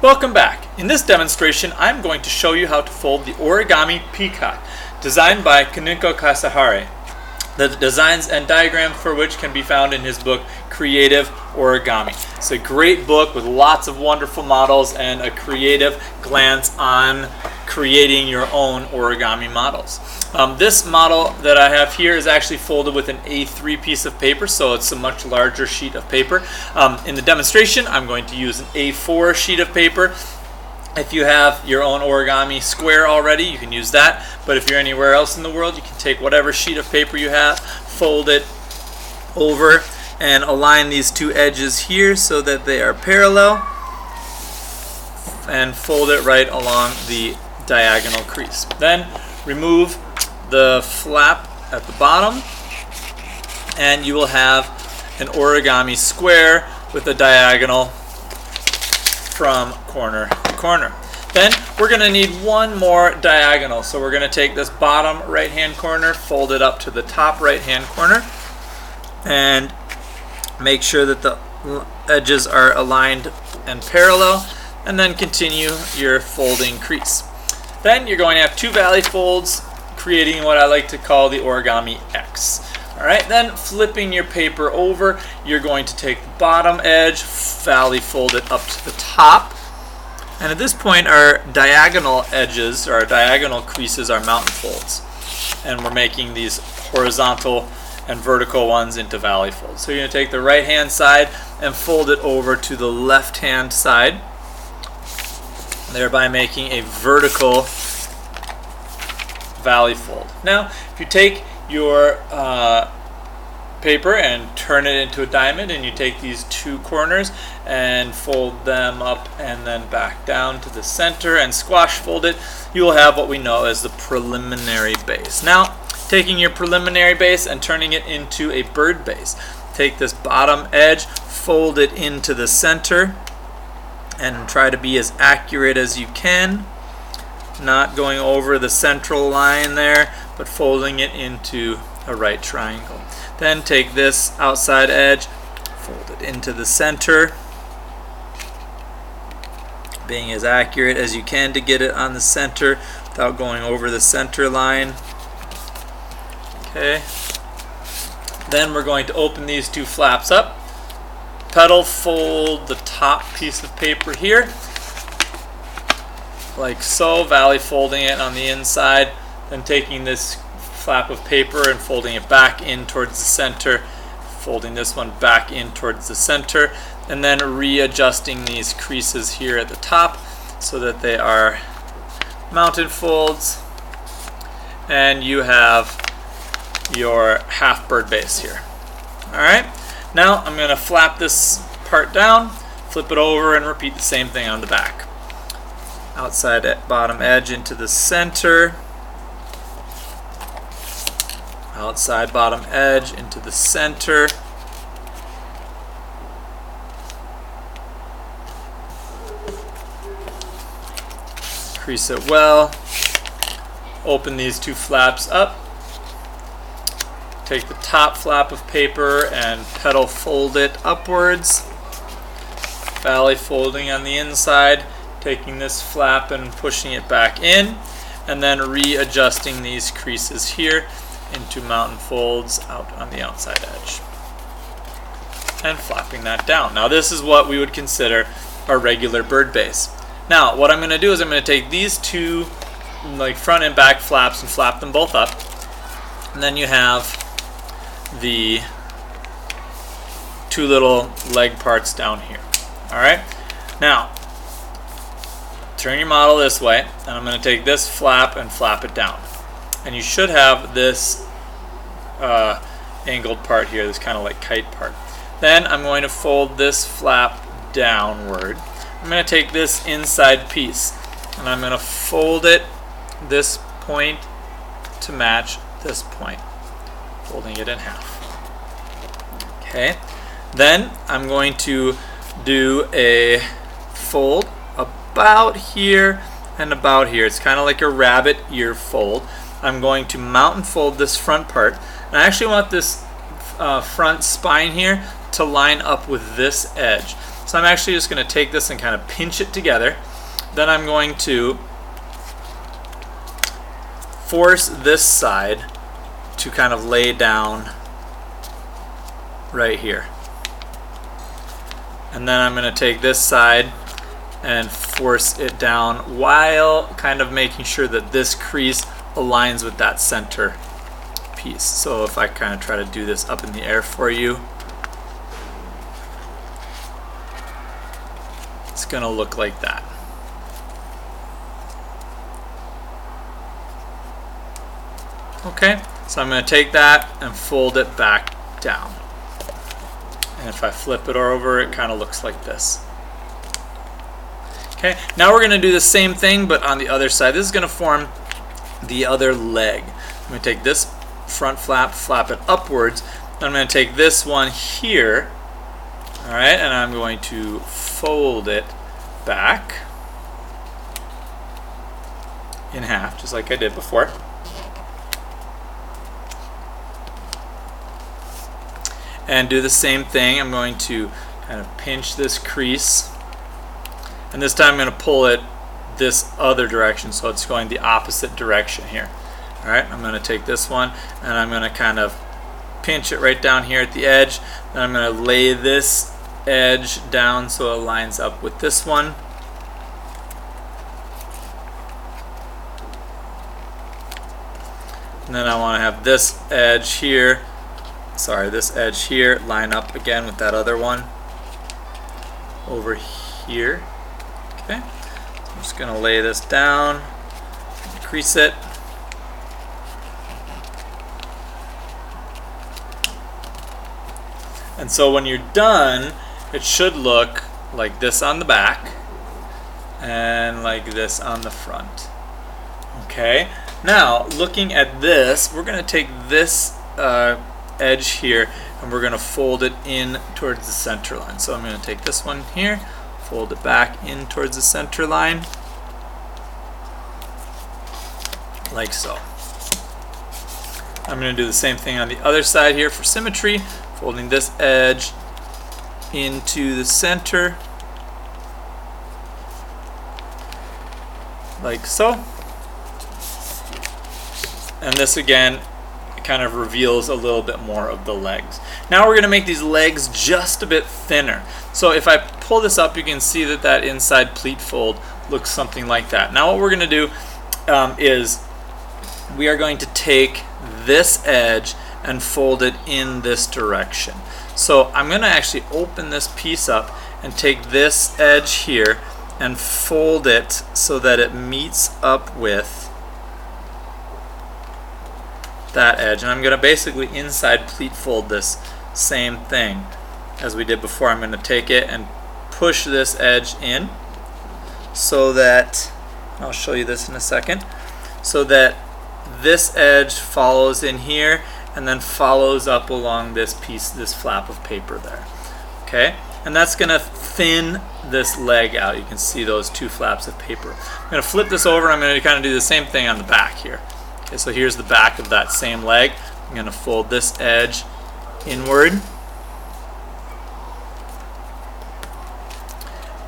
Welcome back. In this demonstration, I'm going to show you how to fold the Origami Peacock, designed by Kasahara. The designs and diagrams for which can be found in his book, Creative Origami. It's a great book with lots of wonderful models and a creative glance on creating your own origami models. This model that I have here is actually folded with an A3 piece of paper, so it's a much larger sheet of paper. In the demonstration, I'm going to use an A4 sheet of paper. If you have your own origami square already, you can use that. But if you're anywhere else in the world, you can take whatever sheet of paper you have, fold it over, and align these two edges here so that they are parallel, and fold it right along the diagonal crease. Then remove the flap at the bottom, and you will have an origami square with a diagonal from corner to corner. Then we're going to need one more diagonal, so we're going to take this bottom right hand corner, fold it up to the top right hand corner, and make sure that the edges are aligned and parallel, and then continue your folding crease. Then you're going to have two valley folds, creating what I like to call the origami X. Alright, then flipping your paper over, you're going to take the bottom edge, valley fold it up to the top, and at this point our diagonal edges, or our diagonal creases, are mountain folds, and we're making these horizontal and vertical ones into valley folds. So you're going to take the right hand side and fold it over to the left hand side, thereby making a vertical valley fold. Now, if you take your paper and turn it into a diamond, and you take these two corners and fold them up and then back down to the center and squash fold it, you will have what we know as the preliminary base. Now, taking your preliminary base and turning it into a bird base. Take this bottom edge, fold it into the center, and try to be as accurate as you can, not going over the central line there, but folding it into a right triangle. Then take this outside edge, fold it into the center, being as accurate as you can to get it on the center without going over the center line. Okay. Then we're going to open these two flaps up, petal fold the top piece of paper here, like so, valley folding it on the inside, then taking this flap of paper and folding it back in towards the center, folding this one back in towards the center, and then readjusting these creases here at the top so that they are mounted folds, and you have your half bird base here. Alright, now I'm going to flap this part down, flip it over, and repeat the same thing on the back. Outside bottom edge into the center, outside bottom edge into the center, crease it well, open these two flaps up, take the top flap of paper and petal fold it upwards, valley folding on the inside, taking this flap and pushing it back in, and then readjusting these creases here into mountain folds out on the outside edge, and flapping that down. Now this is what we would consider our regular bird base. Now what I'm going to do is I'm going to take these two like front and back flaps and flap them both up, and then you have the two little leg parts down here. Alright, now turn your model this way, and I'm going to take this flap and flap it down, and you should have this angled part here, this kind of like kite part. Then I'm going to fold this flap downward. I'm going to take this inside piece and I'm going to fold it this point to match this point, folding it in half. Okay, then I'm going to do a fold about here and about here. It's kind of like a rabbit ear fold. I'm going to mountain fold this front part, and I actually want this front spine here to line up with this edge. So I'm actually just going to take this and kind of pinch it together. Then I'm going to force this side to kind of lay down right here. And then I'm going to take this side and force it down while kind of making sure that this crease aligns with that center piece. So if I kind of try to do this up in the air for you, it's going to look like that. Okay, so I'm going to take that and fold it back down. And if I flip it over, it kind of looks like this. Okay, now we're going to do the same thing, but on the other side. This is going to form the other leg. I'm going to take this front flap, flap it upwards. I'm going to take this one here, all right, and I'm going to fold it back in half, just like I did before. And do the same thing. I'm going to kind of pinch this crease, and this time I'm going to pull it this other direction, so it's going the opposite direction here. All right, I'm going to take this one and I'm going to kind of pinch it right down here at the edge. Then I'm going to lay this edge down so it lines up with this one. And then I want to have this edge here, this edge here line up again with that other one over here. Okay, so I'm just going to lay this down, crease it. And so when you're done, it should look like this on the back and like this on the front. Okay, now looking at this, we're going to take this edge here and we're going to fold it in towards the center line. So I'm going to take this one here, fold it back in towards the center line, like so. I'm going to do the same thing on the other side here for symmetry, folding this edge into the center, like so. And this again kind of reveals a little bit more of the legs. Now we're going to make these legs just a bit thinner. So if I pull this up, you can see that that inside pleat fold looks something like that. Now what we're going to do is we are going to take this edge and fold it in this direction. So I'm going to actually open this piece up and take this edge here and fold it so that it meets up with that edge. And I'm going to basically inside pleat fold this same thing as we did before. I'm going to take it and push this edge in so that, I'll show you this in a second, so that this edge follows in here and then follows up along this piece, this flap of paper there. Okay, and that's going to thin this leg out. You can see those two flaps of paper. I'm going to flip this over. I'm going to kind of do the same thing on the back here. Okay, so here's the back of that same leg. I'm going to fold this edge inward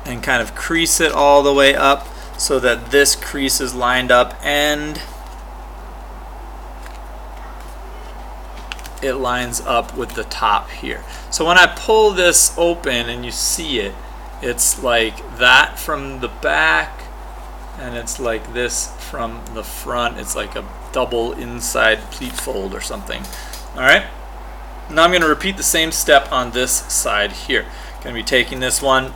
and kind of crease it all the way up so that this crease is lined up and it lines up with the top here. So when I pull this open and you see it, it's like that from the back and it's like this from the front. It's like a double inside pleat fold or something. Alright, now I'm going to repeat the same step on this side here. Going to be taking this one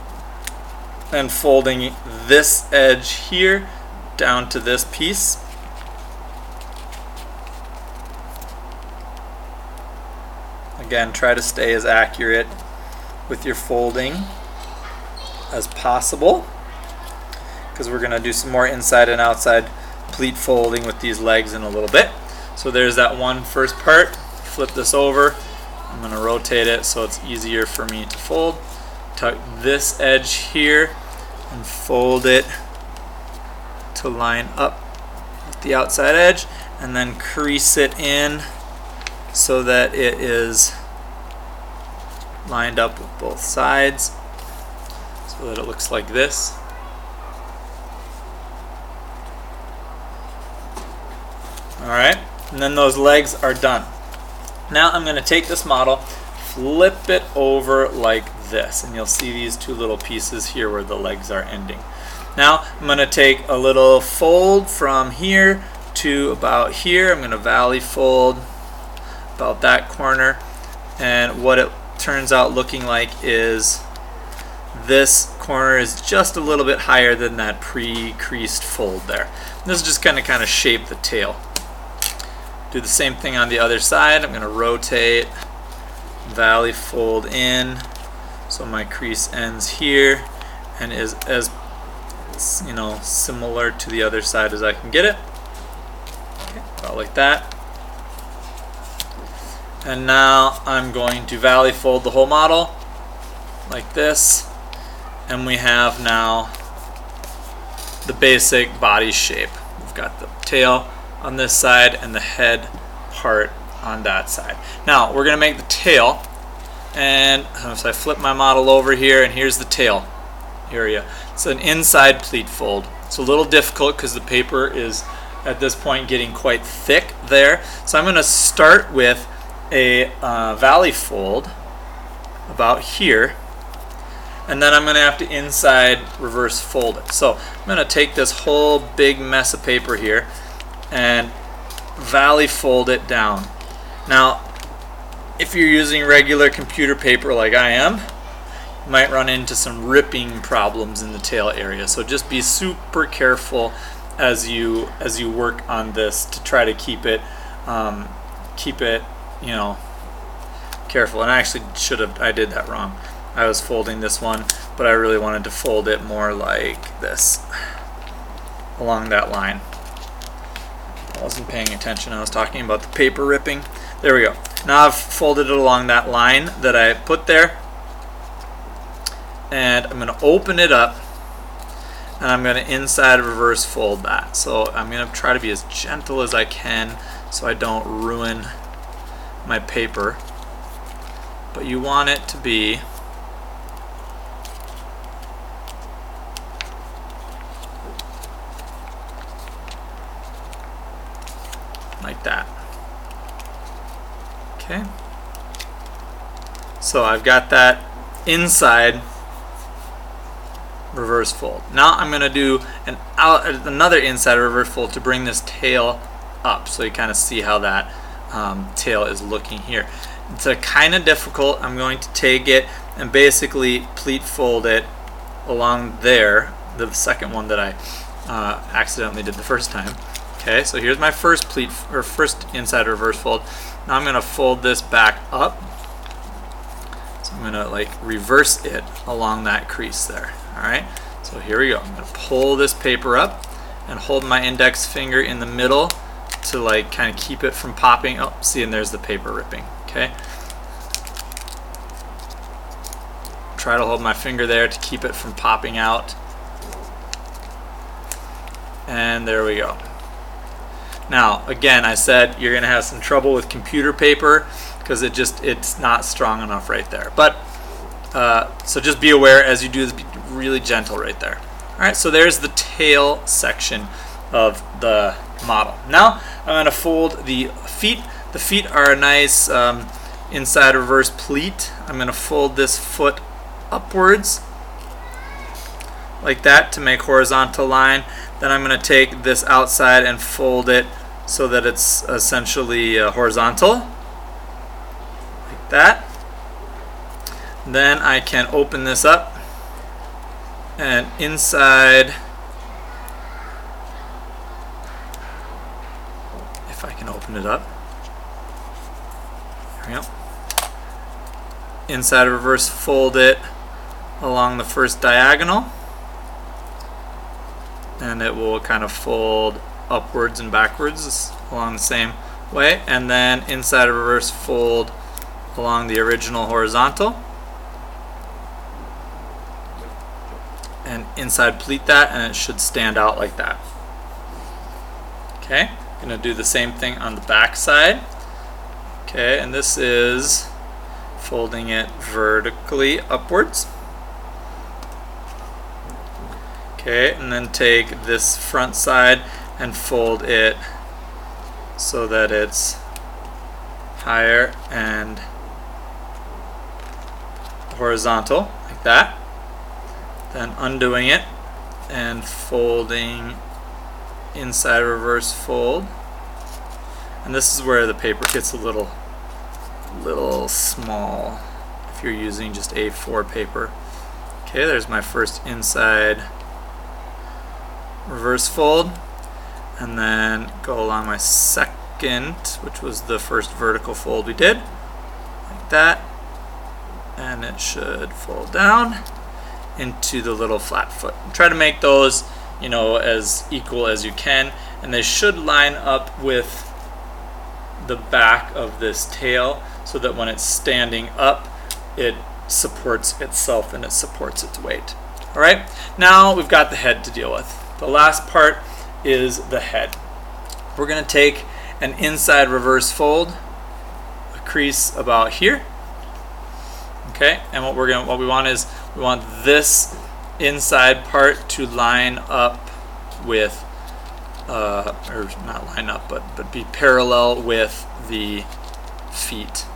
and folding this edge here down to this piece. Again, try to stay as accurate with your folding as possible, because we're going to do some more inside and outside pleat folding with these legs in a little bit. So there's that one first part. Flip this over. I'm going to rotate it so it's easier for me to fold. Tuck this edge here and fold it to line up with the outside edge, and then crease it in so that it is lined up with both sides. so that it looks like this. Alright, and then those legs are done. Now I'm going to take this model, flip it over like this, and you'll see these two little pieces here where the legs are ending. Now I'm going to take a little fold from here to about here. I'm going to valley fold about that corner, and what it turns out looking like is this corner is just a little bit higher than that pre-creased fold there. This is just going to kind of shape the tail. Do the same thing on the other side. I'm going to rotate, valley fold in, so my crease ends here and is as similar to the other side as I can get it. Okay, about like that. And now I'm going to valley fold the whole model like this, and we have now the basic body shape. We've got the tail on this side and the head part on that side. Now we're going to make the tail, and so I flip my model over here, and here's the tail area. It's an inside pleat fold. It's a little difficult because the paper is at this point getting quite thick there. So I'm going to start with a valley fold about here, and then I'm going to have to inside reverse fold it. So I'm going to take this whole big mess of paper here and valley fold it down. Now if you're using regular computer paper like I am, you might run into some ripping problems in the tail area, so just be super careful as you work on this to try to keep it careful. And I actually I did that wrong. I was folding this one, but I really wanted to fold it more like this, along that line. I wasn't paying attention. I was talking about the paper ripping. There we go. Now I've folded it along that line that I put there, and I'm going to open it up, and I'm going to inside reverse fold that. So I'm going to try to be as gentle as I can so I don't ruin my paper, but you want it to be like that. Okay, so I've got that inside reverse fold. Now I'm going to do another inside reverse fold to bring this tail up, so you kind of see how that tail is looking here. It's kind of difficult. I'm going to take it and basically pleat fold it along there, the second one that I accidentally did the first time. Okay, so here's my first pleat, or first inside reverse fold. Now I'm going to fold this back up. So I'm going to like reverse it along that crease there. Alright, so here we go. I'm going to pull this paper up and hold my index finger in the middle to like kind of keep it from popping. Oh, see, and there's the paper ripping. Okay, try to hold my finger there to keep it from popping out. And there we go. Now, again, I said you're going to have some trouble with computer paper because it's not strong enough right there. But so just be aware as you do this, be really gentle right there. All right, so there's the tail section of the model. Now I'm going to fold the feet. The feet are a nice inside reverse pleat. I'm going to fold this foot upwards like that to make horizontal line. Then I'm going to take this outside and fold it so that it's essentially horizontal, like that. Then I can open this up, and inside, if I can open it up, there we go. Inside reverse fold it along the first diagonal, and it will kind of fold upwards and backwards along the same way, and then inside reverse fold along the original horizontal, and inside pleat that, and it should stand out like that. Okay, I'm going to do the same thing on the back side. Okay, and this is folding it vertically upwards. Okay, and then take this front side and fold it so that it's higher and horizontal, like that. Then undoing it and folding inside reverse fold. And this is where the paper gets a little small if you're using just A4 paper. Okay, there's my first inside reverse fold, and then go along my second, which was the first vertical fold we did, like that, and it should fold down into the little flat foot. Try to make those, you know, as equal as you can, and they should line up with the back of this tail so that when it's standing up, it supports itself and it supports its weight. All right, now we've got the head to deal with. The last part is the head. We're going to take an inside reverse fold, a crease about here. Okay, and what we want is we want this inside part to line up with, or not line up, but be parallel with the feet,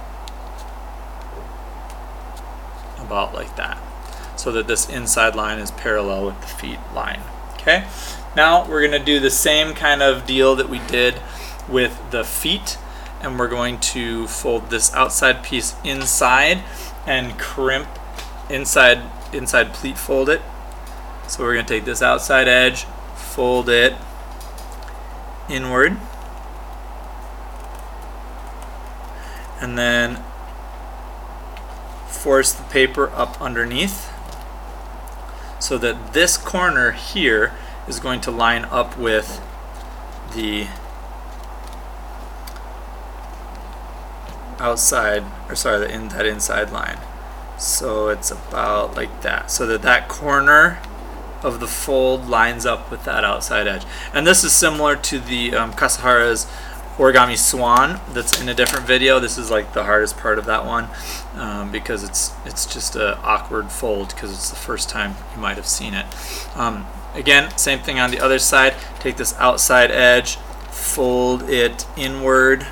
about like that, so that this inside line is parallel with the feet line. Okay, now we're going to do the same kind of deal that we did with the feet, and we're going to fold this outside piece inside and crimp inside pleat fold it. So we're going to take this outside edge, fold it inward, and then force the paper up underneath so that this corner here is going to line up with the outside, or sorry, that inside line. So it's about like that, so that that corner of the fold lines up with that outside edge. And this is similar to the Kasahara's Origami Swan that's in a different video. This is like the hardest part of that one because it's just an awkward fold because it's the first time you might have seen it. Again, same thing on the other side. Take this outside edge, fold it inward,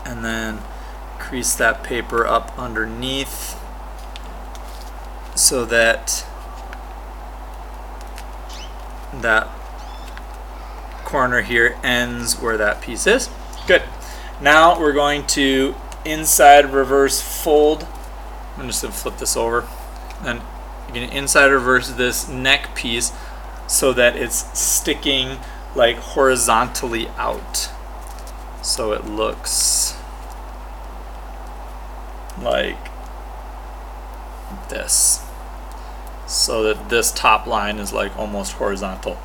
and then crease that paper up underneath so that that corner here ends where that piece is. Good. Now we're going to inside reverse fold. I'm just going to flip this over. And you're going to inside reverse this neck piece so that it's sticking like horizontally out. So it looks like this. So that this top line is like almost horizontal.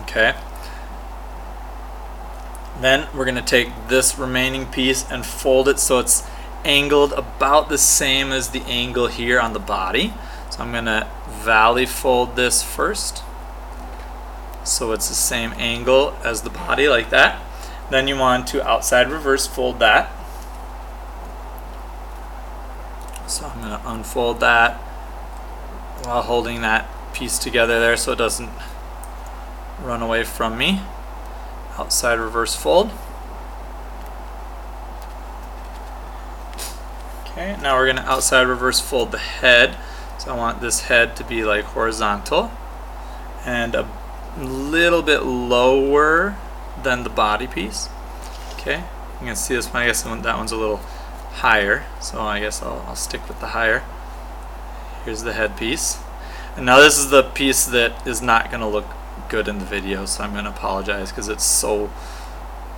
Okay. Then we're going to take this remaining piece and fold it so it's angled about the same as the angle here on the body. So I'm going to valley fold this first so it's the same angle as the body, like that. Then you want to outside reverse fold that. So I'm going to unfold that while holding that piece together there so it doesn't run away from me. Outside reverse fold. Okay, now we're going to outside reverse fold the head. So I want this head to be like horizontal and a little bit lower than the body piece. Okay, you can see this one. I guess that one's a little higher, so I guess I'll stick with the higher. Here's the head piece, and now this is the piece that is not going to look good in the video, so I'm going to apologize because it's so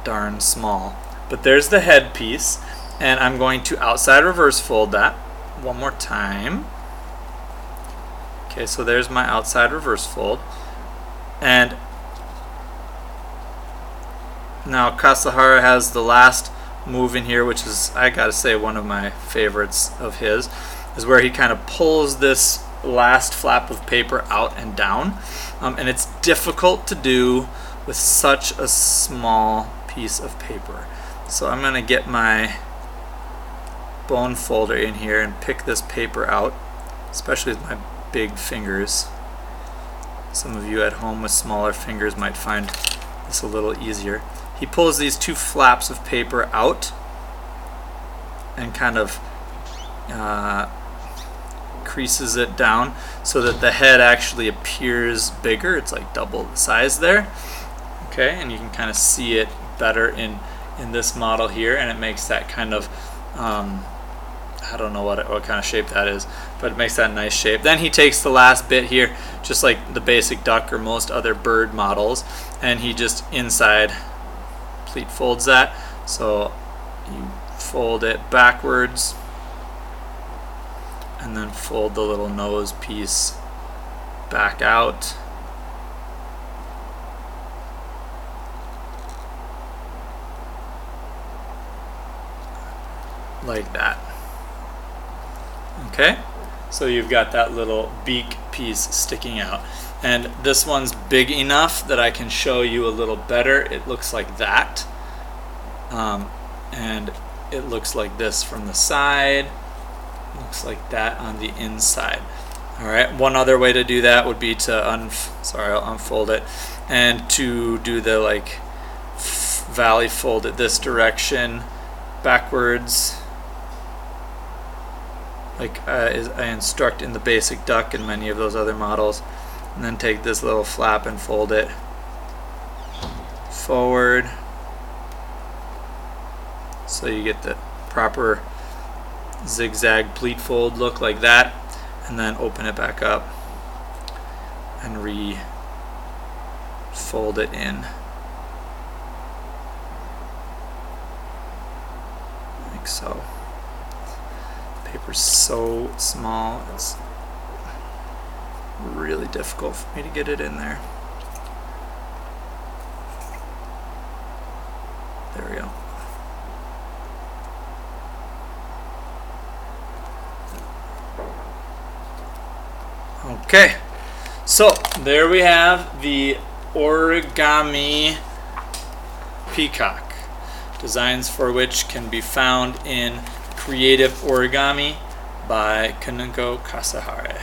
darn small. But there's the head piece, and I'm going to outside reverse fold that one more time. Okay, so there's my outside reverse fold, and now Kasahara has the last move in here, which is, I gotta say, one of my favorites of his, is where he kind of pulls this last flap of paper out and down, and it's difficult to do with such a small piece of paper. So I'm gonna get my bone folder in here and pick this paper out, especially with my big fingers. Some of you at home with smaller fingers might find this a little easier. He pulls these two flaps of paper out and kind of creases it down so that the head actually appears bigger. It's like double the size there. Okay, and you can kind of see it better in this model here, and it makes that kind of I don't know what kind of shape that is, but it makes that nice shape. Then he takes the last bit here, just like the basic duck or most other bird models, and he just inside pleat folds that. So you fold it backwards and then fold the little nose piece back out. Like that. Okay, so you've got that little beak piece sticking out, and this one's big enough that I can show you a little better. It looks like that, and it looks like this from the side, looks like that on the inside. Alright, one other way to do that would be to I'll unfold it, and to do the like valley fold it this direction backwards, like I instruct in the basic duck and many of those other models, and then take this little flap and fold it forward so you get the proper zigzag pleat fold look like that, and then open it back up and re-fold it in like so. Paper's so small, it's really difficult for me to get it in there. There we go. Okay, so there we have the Origami Peacock, designs for which can be found in Creative Origami by Kasahara.